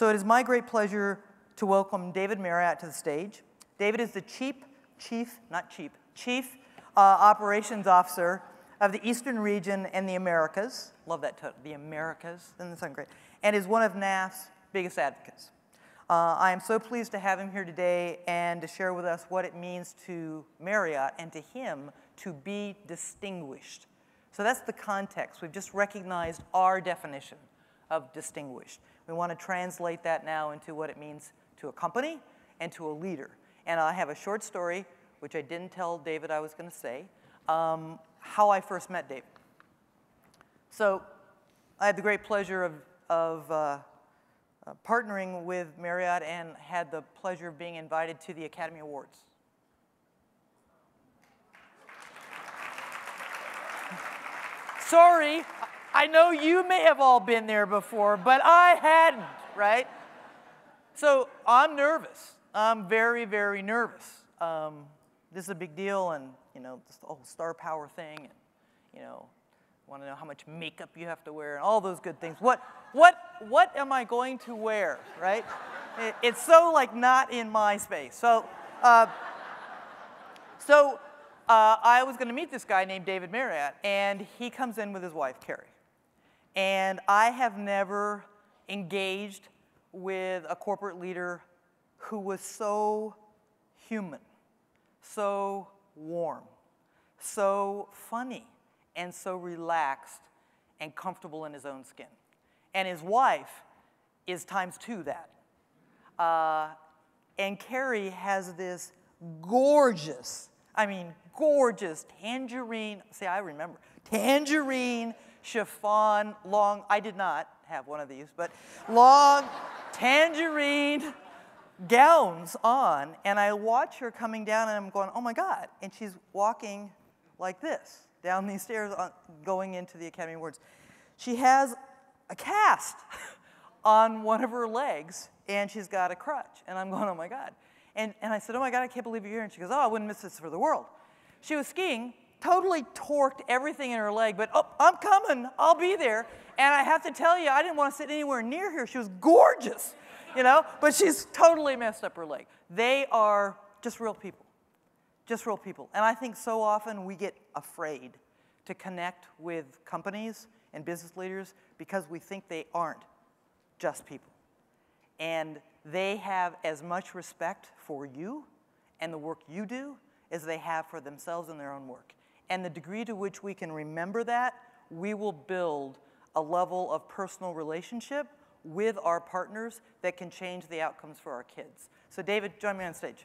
So it is my great pleasure to welcome David Marriott to the stage. David is the Chief Operations Officer of the Eastern Region and the Americas. Love that title, the Americas, doesn't that sound great? And is one of NAF's biggest advocates. I am so pleased to have him here today and to share with us what it means to Marriott and to him to be distinguished. So that's the context. We've just recognized our definition of distinguished. We want to translate that now into what it means to a company and to a leader. And I have a short story, which I didn't tell David I was going to say, how I first met David. So I had the great pleasure of partnering with Marriott and had the pleasure of being invited to the Academy Awards. Sorry, I know you may have all been there before, but I hadn't, right? So I'm nervous. I'm very, very nervous. This is a big deal, and this whole star power thing, and want to know how much makeup you have to wear, and all those good things. What am I going to wear, right? It's so not in my space. So, I was going to meet this guy named David Marriott, and he comes in with his wife, Carrie. And I have never engaged with a corporate leader who was so human, so warm, so funny, and so relaxed and comfortable in his own skin. And his wife is ×2 that. And Carrie has this gorgeous tangerine, I remember, tangerine chiffon, long, I did not have one of these, but long tangerine gowns on, and I watch her coming down, and I'm going, oh my God, and she's walking like this, down these stairs, going into the Academy Awards. She has a cast on one of her legs, and she's got a crutch, and I'm going, oh my God. And I said, oh my God, I can't believe you're here, and she goes, oh, I wouldn't miss this for the world. She was skiing, totally torqued everything in her leg, but oh, I'm coming, I'll be there. And I have to tell you, I didn't want to sit anywhere near her. She was gorgeous, but she's totally messed up her leg. They are just real people, just real people. And I think so often we get afraid to connect with companies and business leaders because we think they aren't just people. And they have as much respect for you and the work you do as they have for themselves and their own work. And the degree to which we can remember that, we will build a level of personal relationship with our partners that can change the outcomes for our kids. So David, join me on stage.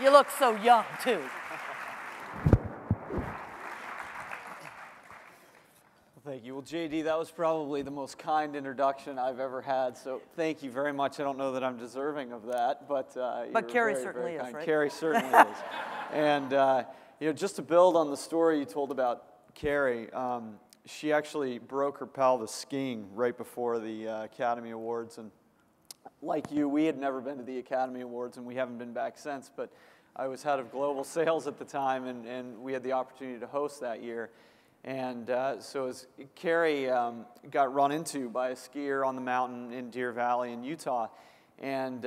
You look so young, too. Thank you. Well, JD, that was probably the most kind introduction I've ever had, so thank you very much. I don't know that I'm deserving of that, but Carrie certainly is, right? Carrie certainly is. And just to build on the story you told about Carrie, she actually broke her pelvis skiing right before the Academy Awards, and like you, we had never been to the Academy Awards, and we haven't been back since, but I was head of global sales at the time, and we had the opportunity to host that year. And so as Carrie got run into by a skier on the mountain in Deer Valley in Utah, and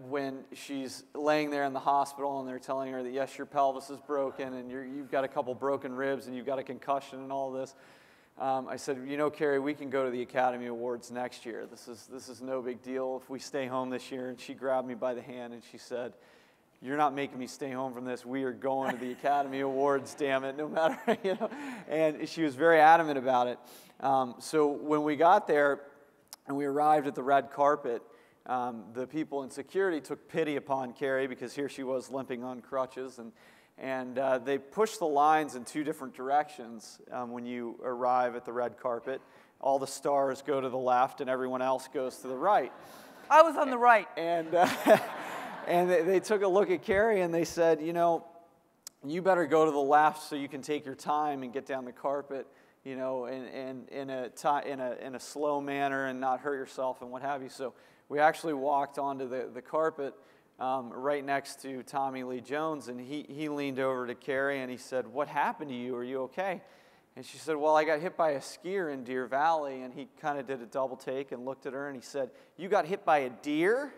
when she's laying there in the hospital and they're telling her that, yes, your pelvis is broken and you've got a couple broken ribs and you've got a concussion and all this, I said, Carrie, we can go to the Academy Awards next year. This is no big deal if we stay home this year. And she grabbed me by the hand and she said, you're not making me stay home from this. We are going to the Academy Awards, damn it, no matter, And she was very adamant about it. So when we got there and we arrived at the red carpet, the people in security took pity upon Carrie because here she was limping on crutches. And they pushed the lines in two different directions when you arrive at the red carpet. All the stars go to the left and everyone else goes to the right. I was on the right. And they took a look at Carrie and they said, you better go to the left so you can take your time and get down the carpet, in a slow manner and not hurt yourself and what have you. So we actually walked onto the carpet right next to Tommy Lee Jones, and he leaned over to Carrie and he said, what happened to you? Are you okay? And she said, well, I got hit by a skier in Deer Valley. And he kind of did a double take and looked at her and he said, you got hit by a deer?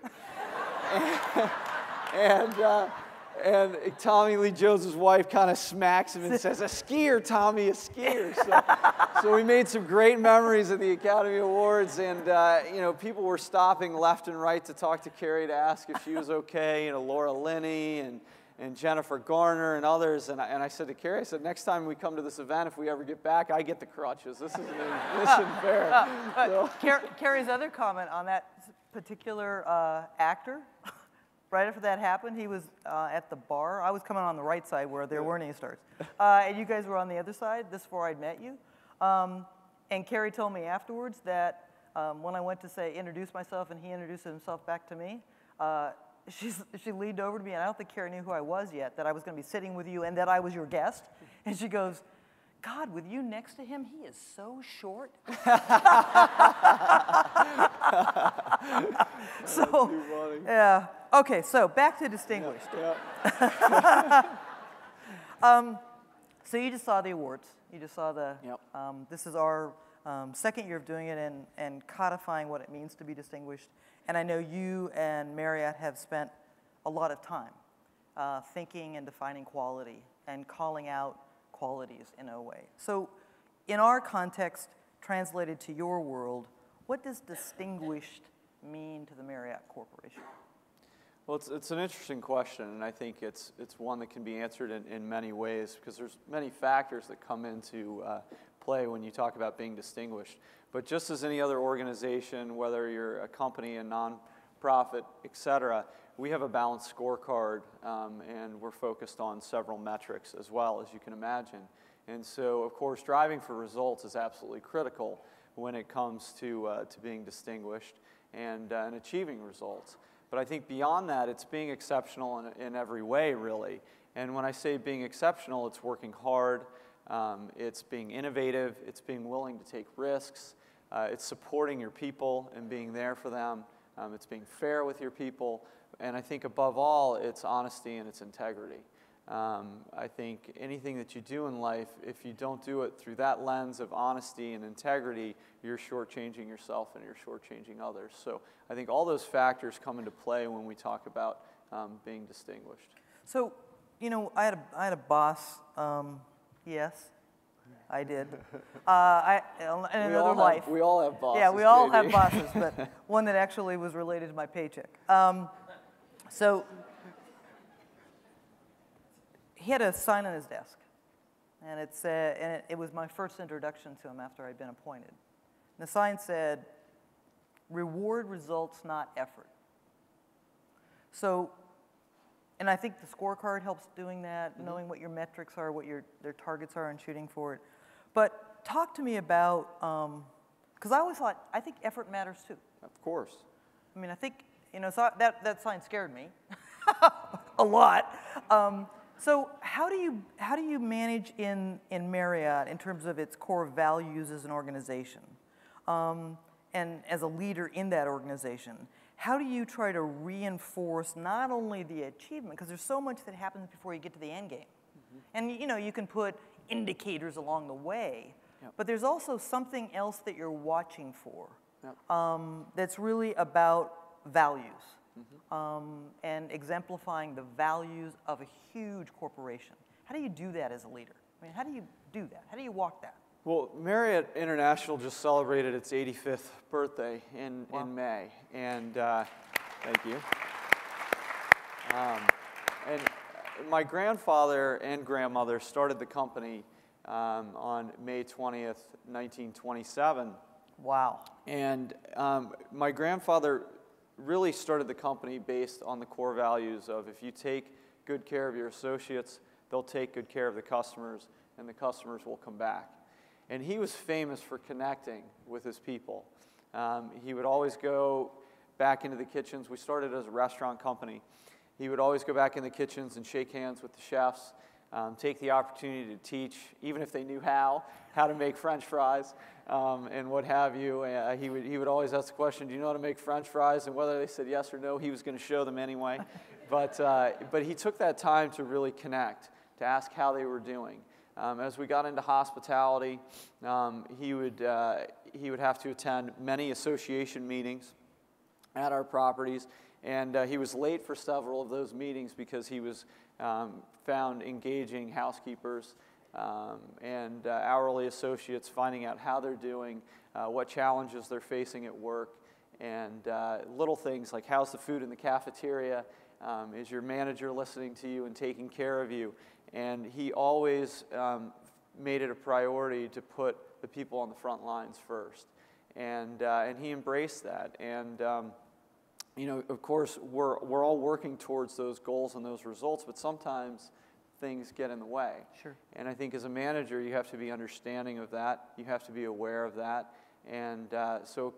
And Tommy Lee Jones' wife kind of smacks him and says, a skier, Tommy, a skier. So we made some great memories at the Academy Awards, and people were stopping left and right to talk to Carrie to ask if she was okay. Laura Linney and Jennifer Garner and others. And I said to Carrie, I said, next time we come to this event, if we ever get back, I get the crutches. This isn't fair. Carrie's other comment on that particular actor. Right after that happened, he was at the bar. I was coming on the right side where there weren't any stars. And you guys were on the other side. This is before I'd met you. And Carrie told me afterwards that when I went to introduce myself and he introduced himself back to me, she leaned over to me, and I don't think Carrie knew who I was yet, that I was going to be sitting with you and that I was your guest. And she goes, God, with you next to him, he is so short. So, yeah. Okay, so back to distinguished. Yeah. So you just saw the awards. You just saw the, Yep. This is our second year of doing it and codifying what it means to be distinguished. And I know you and Marriott have spent a lot of time thinking and defining quality and calling out qualities in a way. So in our context, translated to your world, what does distinguished mean to the Marriott Corporation? Well, it's an interesting question, and I think it's one that can be answered in many ways, because there's many factors that come into play when you talk about being distinguished. But just as any other organization, whether you're a company, a nonprofit, et cetera, we have a balanced scorecard, and we're focused on several metrics as well, as you can imagine. And so, of course, driving for results is absolutely critical when it comes to being distinguished and achieving results. But I think beyond that, it's being exceptional in every way, really. And when I say being exceptional, it's working hard, it's being innovative, it's being willing to take risks, it's supporting your people and being there for them, it's being fair with your people, and I think above all, it's honesty and it's integrity. I think anything that you do in life, if you don't do it through that lens of honesty and integrity, you're shortchanging yourself and you're shortchanging others. So I think all those factors come into play when we talk about being distinguished. So, I had a boss. Yes, I did. In another life. We all have bosses. Yeah, we all JD. have bosses, but one that actually was related to my paycheck. So he had a sign on his desk, and it was my first introduction to him after I'd been appointed. And the sign said, "Reward results, not effort." So, and I think the scorecard helps doing that, knowing what your metrics are, what their targets are, and shooting for it. But talk to me about, because I always thought, I think effort matters too. Of course. I mean, I think, so that sign scared me a lot. So how do you manage in Marriott in terms of its core values as an organization, and as a leader in that organization? How do you try to reinforce not only the achievement, because there's so much that happens before you get to the end game, and you can put indicators along the way, but there's also something else that you're watching for, that's really about values. And exemplifying the values of a huge corporation. How do you do that as a leader? I mean, how do you do that? How do you walk that? Well, Marriott International just celebrated its 85th birthday in May, and thank you. And my grandfather and grandmother started the company on May 20th, 1927. Wow. And my grandfather really started the company based on the core values of, if you take good care of your associates, they'll take good care of the customers, and the customers will come back. And he was famous for connecting with his people. He would always go back into the kitchens. We started as a restaurant company. He would always go back in the kitchens and shake hands with the chefs, take the opportunity to teach, even if they knew how to make French fries, and what have you. He would always ask the question, do you know how to make French fries? And whether they said yes or no, he was going to show them anyway. But he took that time to really connect, to ask how they were doing. As we got into hospitality, he would have to attend many association meetings at our properties, and he was late for several of those meetings because he was found engaging housekeepers and hourly associates, finding out how they're doing, what challenges they're facing at work, and little things like how's the food in the cafeteria, is your manager listening to you and taking care of you. And he always made it a priority to put the people on the front lines first. And he embraced that. And you know, of course, we're all working towards those goals and those results, but sometimes things get in the way. Sure. And I think as a manager, you have to be understanding of that. You have to be aware of that. And so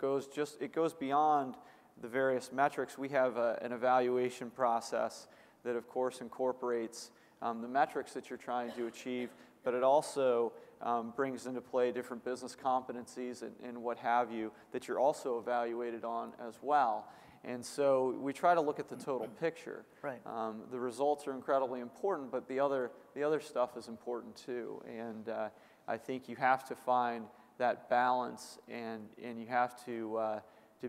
it goes beyond the various metrics. We have an evaluation process that, of course, incorporates the metrics that you're trying to achieve, but it also brings into play different business competencies and what have you that you're also evaluated on as well. And so we try to look at the total picture. Right. The results are incredibly important, but the other stuff is important too. And I think you have to find that balance, and you have to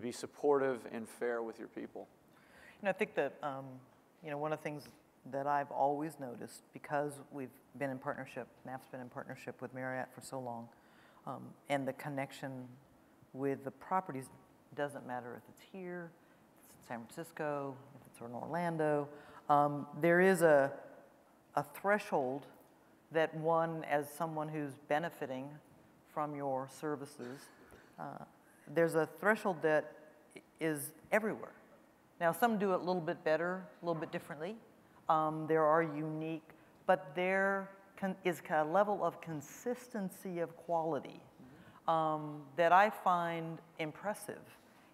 be supportive and fair with your people. You know, I think that you know, one of the things that I've always noticed, because we've been in partnership, NAF's been in partnership with Marriott for so long, and the connection with the properties doesn't matter if it's here, if it's in San Francisco, if it's in Orlando. There is a threshold that one, as someone who's benefiting from your services, there's a threshold that is everywhere. Now, some do it a little bit better, a little bit differently. There are unique, but there is a level of consistency of quality that I find impressive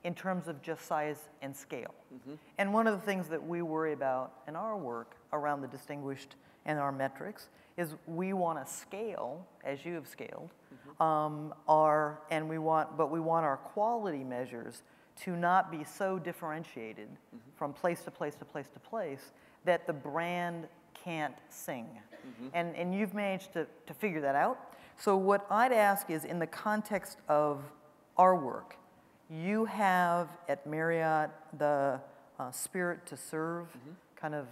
in terms of just size and scale. And one of the things that we worry about in our work around the distinguished and our metrics is we want to scale, as you have scaled, we want our quality measures to not be so differentiated from place to place to place to place that the brand can't sing. And you've managed to figure that out. So what I'd ask is, in the context of our work, you have at Marriott the Spirit to Serve kind of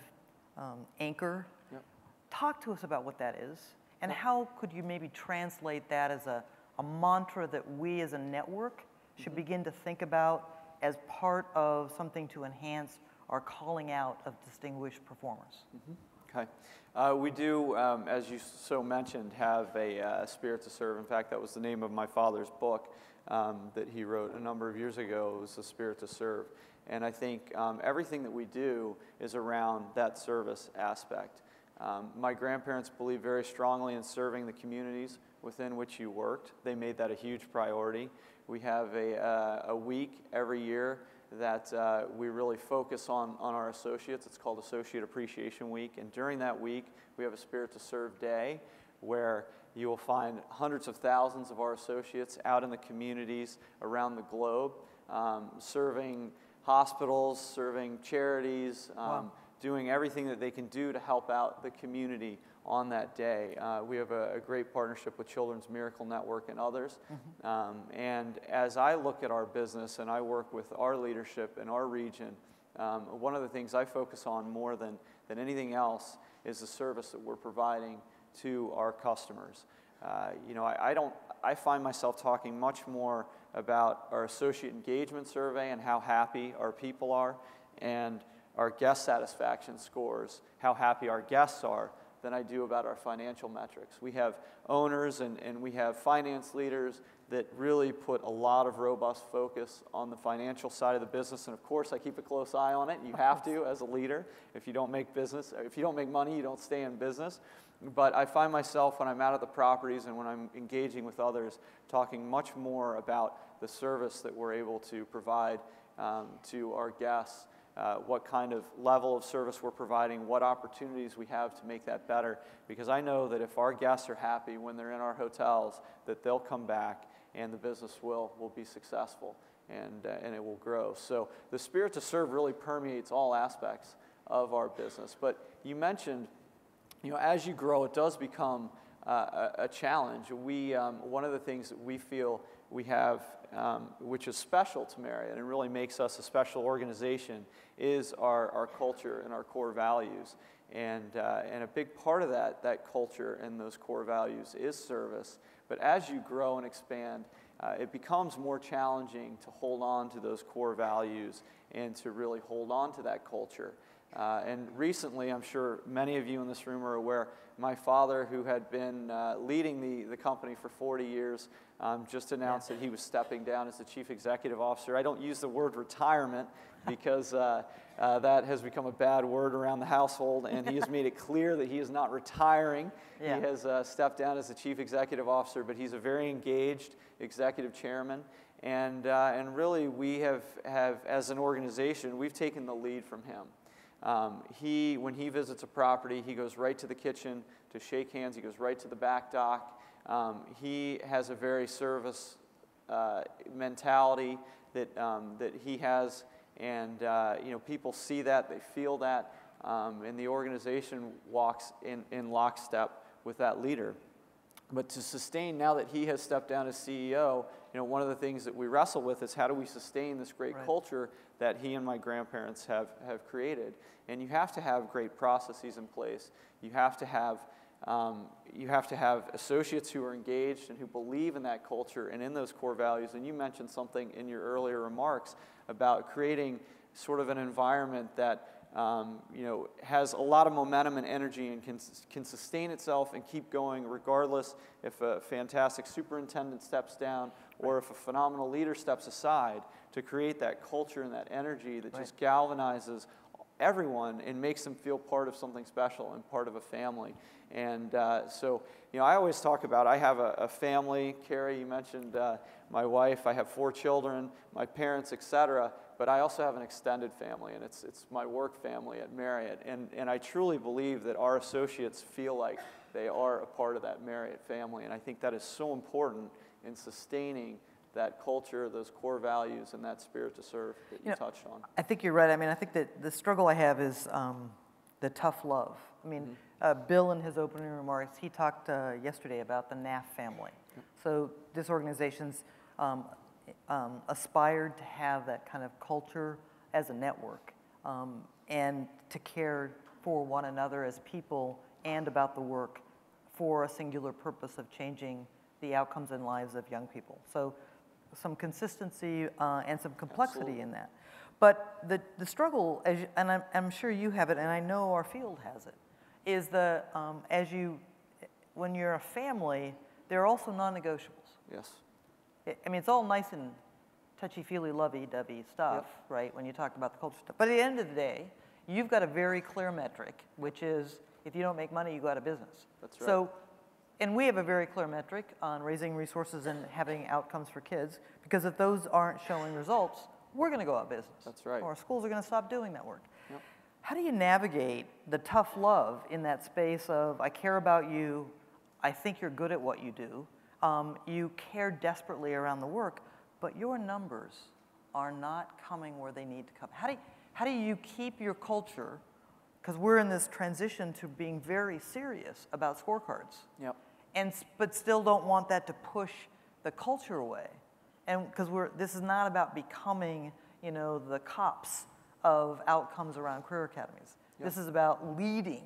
anchor. Yep. Talk to us about what that is, and how could you maybe translate that as a mantra that we as a network should begin to think about as part of something to enhance our calling out of distinguished performers? Okay. We do, as you so mentioned, have a Spirit to Serve. In fact, that was the name of my father's book that he wrote a number of years ago. It was The Spirit to Serve. And I think everything that we do is around that service aspect. My grandparents believed very strongly in serving the communities within which you worked. They made that a huge priority. We have a week every year that we really focus on our associates. It's called Associate Appreciation Week. And during that week, we have a Spirit to Serve Day where you will find hundreds of thousands of our associates out in the communities around the globe, serving hospitals, serving charities, doing everything that they can do to help out the community on that day. We have a great partnership with Children's Miracle Network and others. And as I look at our business and I work with our leadership in our region, one of the things I focus on more than anything else is the service that we're providing to our customers. You know, I find myself talking much more about our associate engagement survey and how happy our people are, and our guest satisfaction scores, how happy our guests are, than I do about our financial metrics. We have owners and we have finance leaders that really put a lot of robust focus on the financial side of the business, and of course I keep a close eye on it. You have to as a leader. If you don't make money, you don't stay in business. But I find myself, when I'm out at the properties and when I'm engaging with others, talking much more about the service that we're able to provide to our guests, what kind of level of service we're providing, what opportunities we have to make that better. Because I know that if our guests are happy when they're in our hotels, that they'll come back and the business will be successful and it will grow. So the Spirit to Serve really permeates all aspects of our business. But you mentioned, you know, as you grow, it does become a challenge. One of the things that we feel we have, which is special to Marriott and really makes us a special organization, is our culture and our core values. And a big part of that culture and those core values is service. But as you grow and expand, it becomes more challenging to hold on to those core values and to really hold on to that culture. And recently, I'm sure many of you in this room are aware, my father, who had been leading the company for 40 years, just announced that he was stepping down as the chief executive officer. I don't use the word retirement because that has become a bad word around the household, and he has made it clear that he is not retiring. Yeah. He has stepped down as the chief executive officer, but he's a very engaged executive chairman. And really, we have, as an organization, we've taken the lead from him. When he visits a property, he goes right to the kitchen to shake hands. He goes right to the back dock. He has a very service mentality that he has, and people see that, they feel that, and the organization walks in lockstep with that leader. But to sustain, now that he has stepped down as CEO, one of the things that we wrestle with is how do we sustain this great culture that he and my grandparents have created. And you have to have great processes in place. You have to have associates who are engaged and who believe in that culture and in those core values. And you mentioned something in your earlier remarks about creating sort of an environment that has a lot of momentum and energy and can sustain itself and keep going regardless if a fantastic superintendent steps down or if a phenomenal leader steps aside, to create that culture and that energy that just galvanizes everyone and makes them feel part of something special and part of a family. And so I always talk about, I have a family. Carrie, you mentioned my wife. I have 4 children, my parents, etc. But I also have an extended family, and it's my work family at Marriott. And I truly believe that our associates feel like they are a part of that Marriott family. And I think that is so important in sustaining that culture, those core values, and that spirit to serve that you touched on. I think you're right. I mean, I think that the struggle I have is the tough love. I mean, Bill, in his opening remarks, he talked yesterday about the NAF family. So this organization's aspired to have that kind of culture as a network, and to care for one another as people and about the work for a singular purpose of changing the outcomes and lives of young people. So some consistency and some complexity in that. But the struggle, and I'm sure you have it, and I know our field has it, is when you're a family, there are also non-negotiables. Yes. I mean, it's all nice and touchy-feely, lovey-dovey stuff, right, when you talk about the culture stuff. But at the end of the day, you've got a very clear metric, which is if you don't make money, you go out of business. That's right. So, and we have a very clear metric on raising resources and having outcomes for kids, because if those aren't showing results, we're going to go out of business. That's right. Or our schools are going to stop doing that work. Yep. How do you navigate the tough love in that space of, I care about you, I think you're good at what you do, you care desperately around the work, but your numbers are not coming where they need to come? How do you keep your culture, because we're in this transition to being very serious about scorecards, but still don't want that to push the culture away, and because this is not about becoming, the cops of outcomes around career academies. This is about leading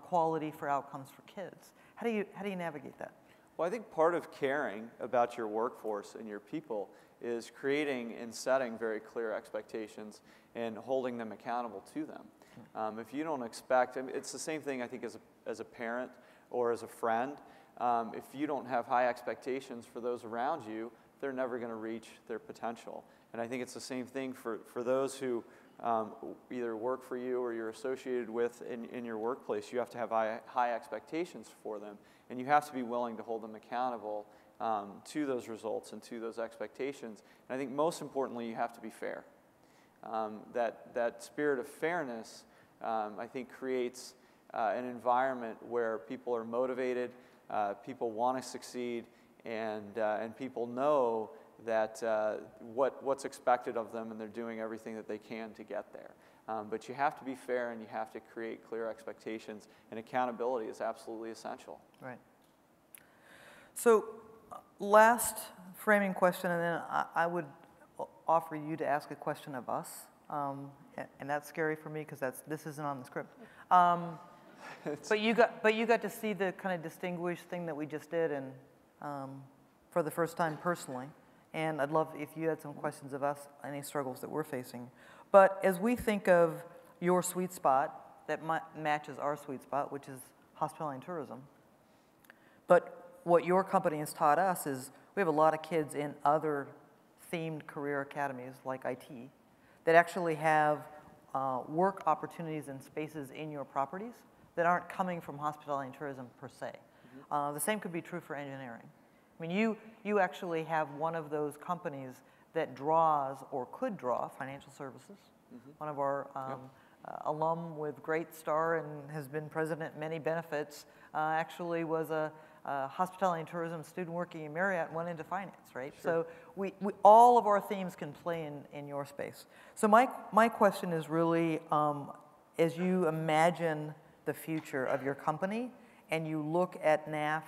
quality for outcomes for kids. How do you navigate that? Well, I think part of caring about your workforce and your people is creating and setting very clear expectations and holding them accountable to them. If you don't expect, it's the same thing I think as a parent or as a friend. If you don't have high expectations for those around you, they're never going to reach their potential. And I think it's the same thing for those who either work for you or you're associated with in your workplace. You have to have high expectations for them, and you have to be willing to hold them accountable to those results and to those expectations. And I think most importantly, you have to be fair. That spirit of fairness, I think, creates an environment where people are motivated, people want to succeed, and people know that what's expected of them, and they're doing everything that they can to get there. But you have to be fair, and you have to create clear expectations, and accountability is absolutely essential. Right. So, last framing question, and then I would offer you to ask a question of us. And that's scary for me because this isn't on the script. But you got to see the kind of distinguished thing that we just did, and for the first time personally. And I'd love if you had some questions of us, any struggles that we're facing. But as we think of your sweet spot that matches our sweet spot, which is hospitality and tourism, but what your company has taught us is we have a lot of kids in other themed career academies like IT that actually have work opportunities and spaces in your properties that aren't coming from hospitality and tourism per se. Mm-hmm. The same could be true for engineering. I mean, you actually have one of those companies that draws or could draw financial services. Mm-hmm. One of our alum with Great Star and has been president of many benefits actually was a hospitality and tourism student working in Marriott and went into finance, right? Sure. So we all of our themes can play in your space. So my question is really, as you imagine the future of your company and you look at NAF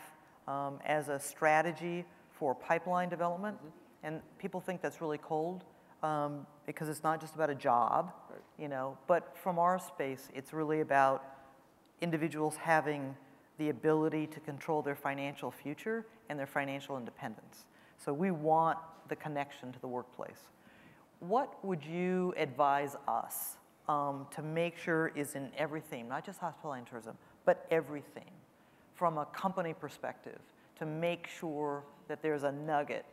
as a strategy for pipeline development, mm-hmm. and people think that's really cold because it's not just about a job, right. You know, but from our space, it's really about individuals having the ability to control their financial future and their financial independence. So we want the connection to the workplace. What would you advise us to make sure is in every theme, not just hospitality and tourism, but every theme, from a company perspective, to make sure that there's a nugget?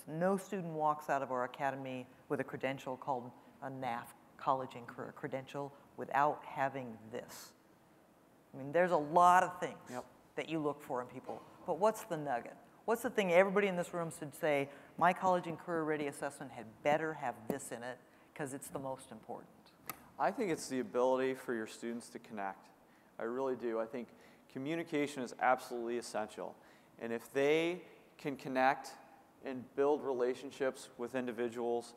No student walks out of our academy with a credential called a NAF, College and Career Credential, without having this. I mean, there's a lot of things that you look for in people, but what's the nugget? What's the thing everybody in this room should say, my college and career ready assessment had better have this in it because it's the most important? I think it's the ability for your students to connect. I really do. I think communication is absolutely essential. And if they can connect and build relationships with individuals,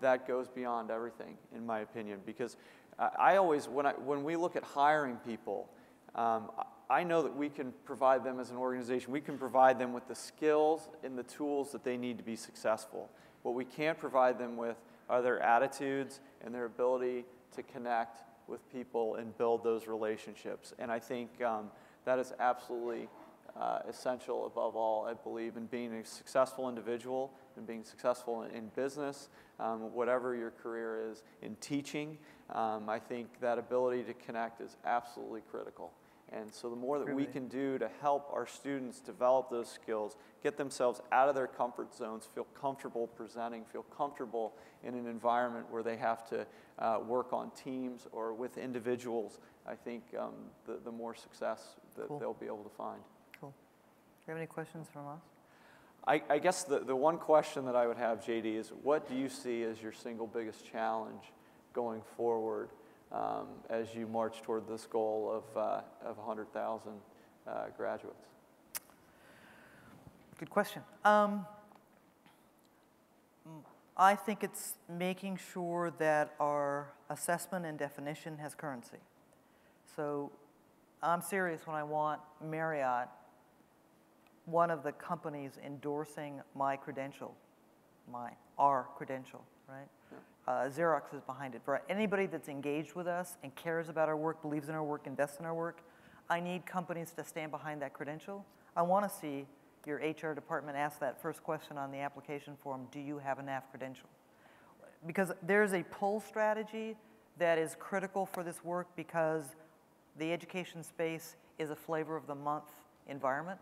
that goes beyond everything, in my opinion. Because I always, when we look at hiring people, I know that we can provide them as an organization, we can provide them with the skills and the tools that they need to be successful. What we can't provide them with are their attitudes and their ability to connect with people and build those relationships. And I think that is absolutely essential above all, I believe, in being a successful individual and being successful in business, whatever your career is, in teaching. I think that ability to connect is absolutely critical. And so the more that we can do to help our students develop those skills, get themselves out of their comfort zones, feel comfortable presenting, feel comfortable in an environment where they have to work on teams or with individuals, I think the more success that they'll be able to find. Cool. Do you have any questions from us? I guess the one question that I would have, JD, is what do you see as your single biggest challenge going forward as you march toward this goal of 100,000 graduates? Good question. I think it's making sure that our assessment and definition has currency. So I'm serious when I want Marriott, one of the companies endorsing my credential, our credential, right? Yeah. Xerox is behind it. For anybody that's engaged with us and cares about our work, believes in our work, invests in our work, I need companies to stand behind that credential. I want to see your HR department ask that first question on the application form, do you have a NAF credential? Because there's a pull strategy that is critical for this work because the education space is a flavor of the month environment.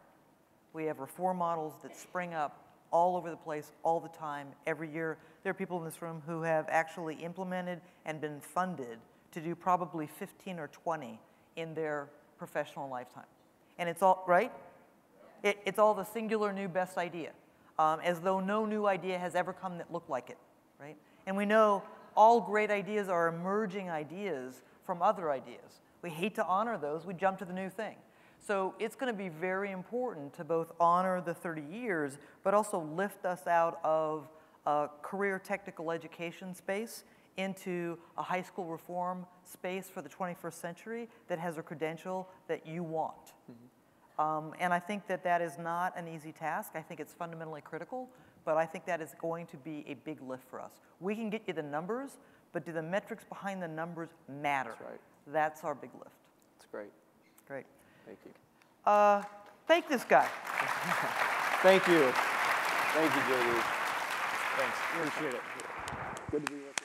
We have reform models that spring up all over the place, all the time, every year. There are people in this room who have actually implemented and been funded to do probably 15 or 20 in their professional lifetime. And it's all, right? It's all the singular new best idea, as though no new idea has ever come that looked like it, right? And we know all great ideas are emerging ideas from other ideas. We hate to honor those, we jump to the new thing. So it's going to be very important to both honor the 30 years, but also lift us out of a career technical education space into a high school reform space for the 21st century that has a credential that you want. Mm-hmm. And I think that that is not an easy task. I think it's fundamentally critical, but I think that is going to be a big lift for us. We can get you the numbers, but do the metrics behind the numbers matter? That's right. That's our big lift. That's great. Great. Thank you. Thank this guy. Thank you. Thank you, JD. Thanks. Appreciate it. Good to be with you.